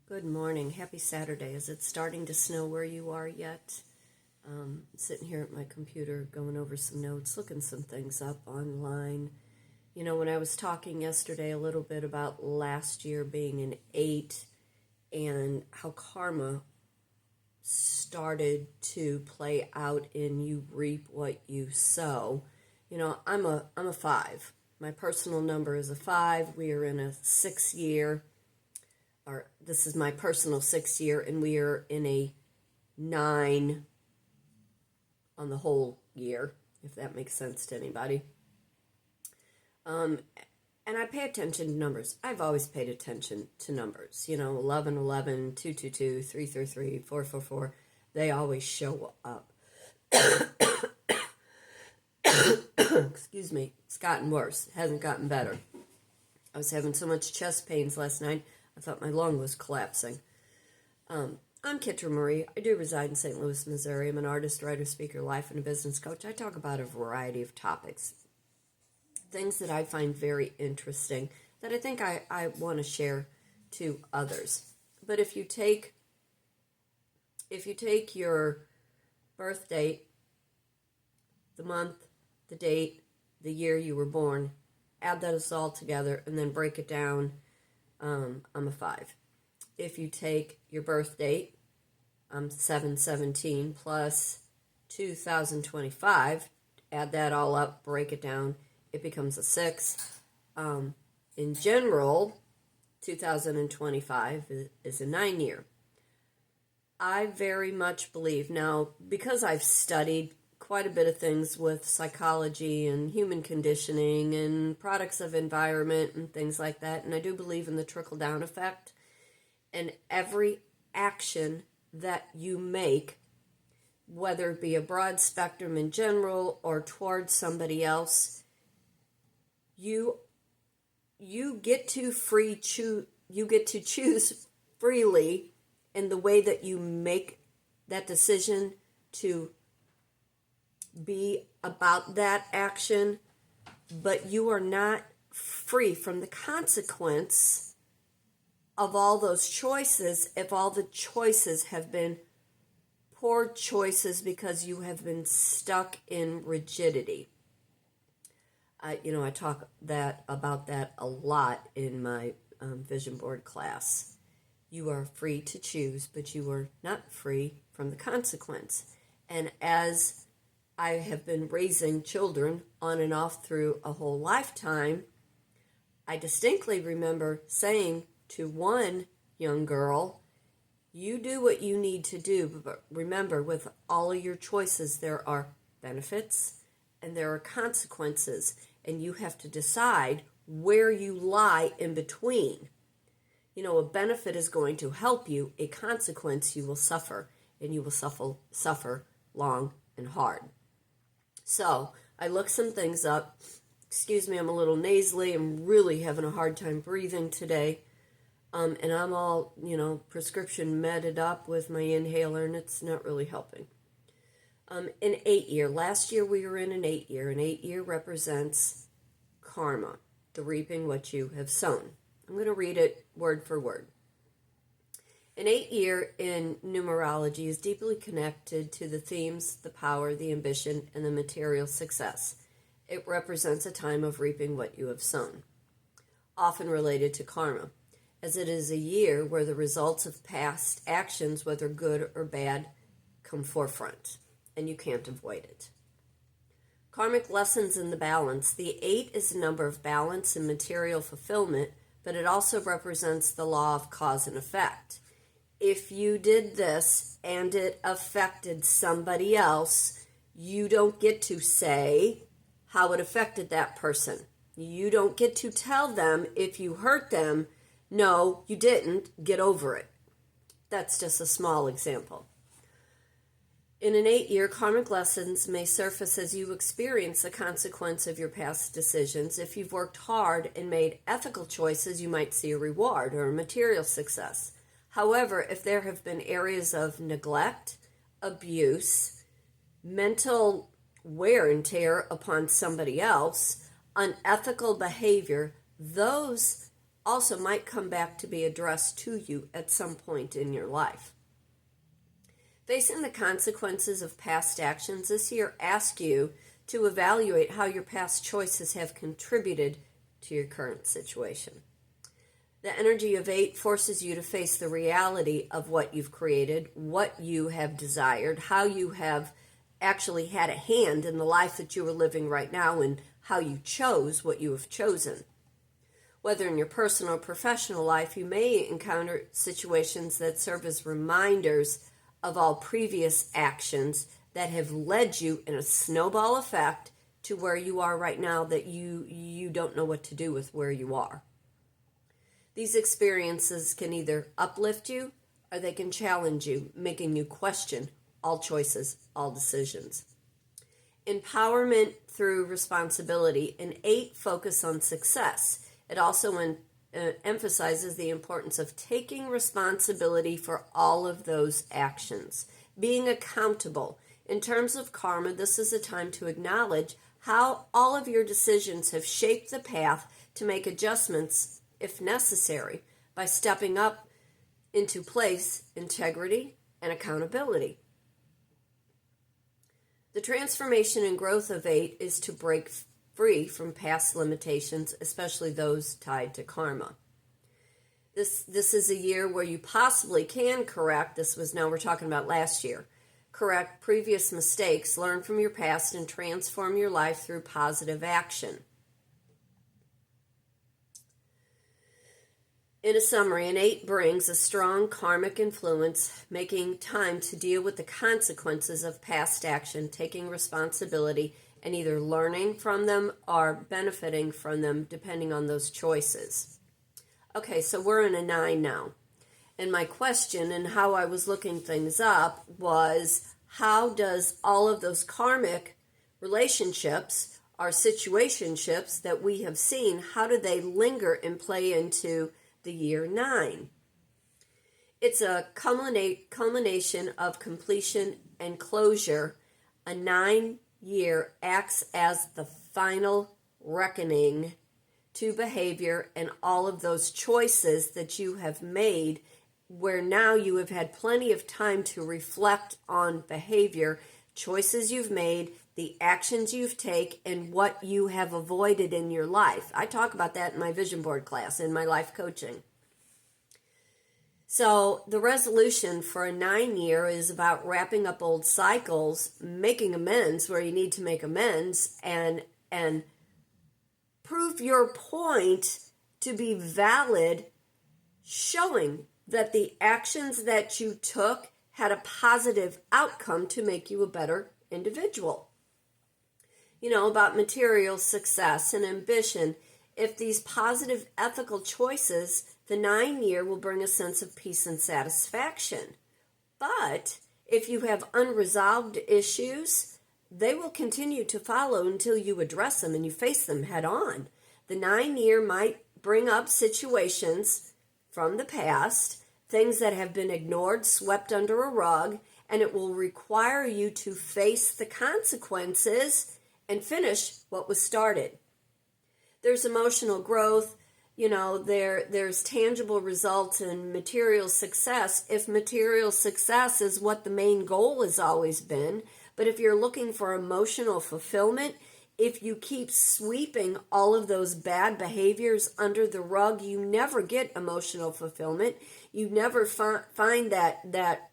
Good morning. Happy Saturday. Is it starting to snow where you are yet? Sitting here at my computer going over some notes, looking some things up online. You know, when I was talking yesterday a little bit about last year being an 8 and how karma started to play out in you reap what you sow. You know, I'm a 5. My personal number is a 5. We are in a 6th year. This is my personal 6th year, and we are in a 9 on the whole year, if that makes sense to anybody. And I pay attention to numbers. I've always paid attention to numbers. You know, 11, 11, 2, 2, 2, 3, 3, 3, 4, 4, 4. They always show up. Excuse me. It's gotten worse. It hasn't gotten better. I was having so much chest pains last night, I thought my lung was collapsing. I'm Kitryn Marie. I do reside in St. Louis, Missouri. I'm an artist, writer, speaker, life, and a business coach. I talk about a variety of topics, things that I find very interesting that I think I want to share to others. But if you take your birth date, the month, the date, the year you were born, add those all together, and then break it down, I'm a 5. If you take your birth date, I'm 7/17 plus 2025, add that all up, break it down, it becomes a 6. In general, 2025 is a 9 year. I very much believe, now, because I've studied quite a bit of things with psychology and human conditioning and products of environment and things like that, and I do believe in the trickle-down effect, and every action that you make, whether it be a broad spectrum in general or towards somebody else, you get to choose freely in the way that you make that decision to be about that action, but you are not free from the consequence of all those choices if all the choices have been poor choices because you have been stuck in rigidity. I talk about that a lot in my vision board class. You are free to choose, but you are not free from the consequence. And as I have been raising children on and off through a whole lifetime, I distinctly remember saying to one young girl, you do what you need to do, but remember, with all of your choices, there are benefits and there are consequences, and you have to decide where you lie in between. You know, a benefit is going to help you, a consequence you will suffer, and you will suffer long and hard. So I looked some things up. Excuse me, I'm a little nasally. I'm really having a hard time breathing today. And I'm all, prescription medded up with my inhaler, and it's not really helping. An 8 year. Last year we were in an 8 year. An 8 year represents karma, the reaping what you have sown. I'm going to read it word for word. An 8 year in numerology is deeply connected to the themes, the power, the ambition, and the material success. It represents a time of reaping what you have sown, often related to karma, as it is a year where the results of past actions, whether good or bad, come forefront, and you can't avoid it. Karmic lessons in the balance. The 8 is a number of balance and material fulfillment, but it also represents the law of cause and effect. If you did this and it affected somebody else, you don't get to say how it affected that person. You don't get to tell them if you hurt them, no, you didn't, get over it. That's just a small example. In an 8 year, karmic lessons may surface as you experience the consequence of your past decisions. If you've worked hard and made ethical choices, you might see a reward or a material success. However, if there have been areas of neglect, abuse, mental wear and tear upon somebody else, unethical behavior, those also might come back to be addressed to you at some point in your life. Facing the consequences of past actions this year asks you to evaluate how your past choices have contributed to your current situation. The energy of 8 forces you to face the reality of what you've created, what you have desired, how you have actually had a hand in the life that you are living right now, and how you chose what you have chosen. Whether in your personal or professional life, you may encounter situations that serve as reminders of all previous actions that have led you in a snowball effect to where you are right now, that you don't know what to do with where you are. These experiences can either uplift you or they can challenge you, making you question all choices, all decisions. Empowerment through responsibility. An 8 focus on success. It also emphasizes the importance of taking responsibility for all of those actions, being accountable. In terms of karma, this is a time to acknowledge how all of your decisions have shaped the path to make adjustments if necessary by stepping up into place integrity and accountability. The transformation and growth of 8 is to break free from past limitations, especially those tied to karma. This is a year where you possibly can correct, we're talking about last year, correct previous mistakes, learn from your past, and transform your life through positive action. In a summary, an 8 brings a strong karmic influence, making time to deal with the consequences of past action, taking responsibility, and either learning from them or benefiting from them, depending on those choices. Okay, so we're in a 9 now. And my question and how I was looking things up was, how does all of those karmic relationships, our situationships that we have seen, how do they linger and play into the year 9? It's a culmination of completion and closure. A 9-year acts as the final reckoning to behavior and all of those choices that you have made, where now you have had plenty of time to reflect on behavior, choices you've made, the actions you've taken, and what you have avoided in your life. I talk about that in my vision board class, in my life coaching. So the resolution for a 9-year is about wrapping up old cycles, making amends where you need to make amends, and prove your point to be valid, showing that the actions that you took had a positive outcome to make you a better individual. You know, about material success and ambition. If these positive ethical choices, the 9-year will bring a sense of peace and satisfaction. But if you have unresolved issues, they will continue to follow until you address them and you face them head on. The 9-year might bring up situations from the past, things that have been ignored, swept under a rug, and it will require you to face the consequences and finish what was started. There's emotional growth, you know, there's tangible results and material success. If material success is what the main goal has always been, but if you're looking for emotional fulfillment, if you keep sweeping all of those bad behaviors under the rug, you never get emotional fulfillment. You never find that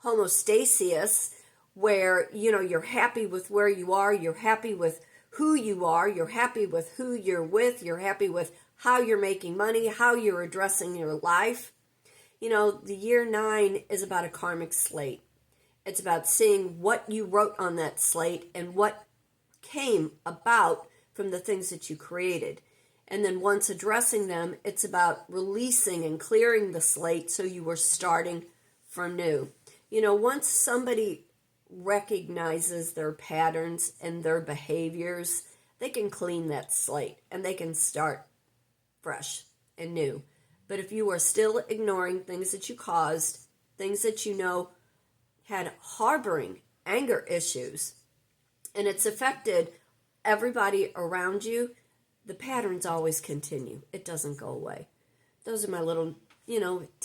homeostasis where, you know, you're happy with where you are, you're happy with who you are, you're happy with who you're with, you're happy with how you're making money, how you're addressing your life. You know, the year 9 is about a karmic slate. It's about seeing what you wrote on that slate and what came about from the things that you created. And then once addressing them, it's about releasing and clearing the slate so you are starting from new. You know, once somebody recognizes their patterns and their behaviors, they can clean that slate and they can start fresh and new. But if you are still ignoring things that you caused, things that you know had harboring anger issues, and it's affected everybody around you, the patterns always continue. It doesn't go away. those are my little, tidbits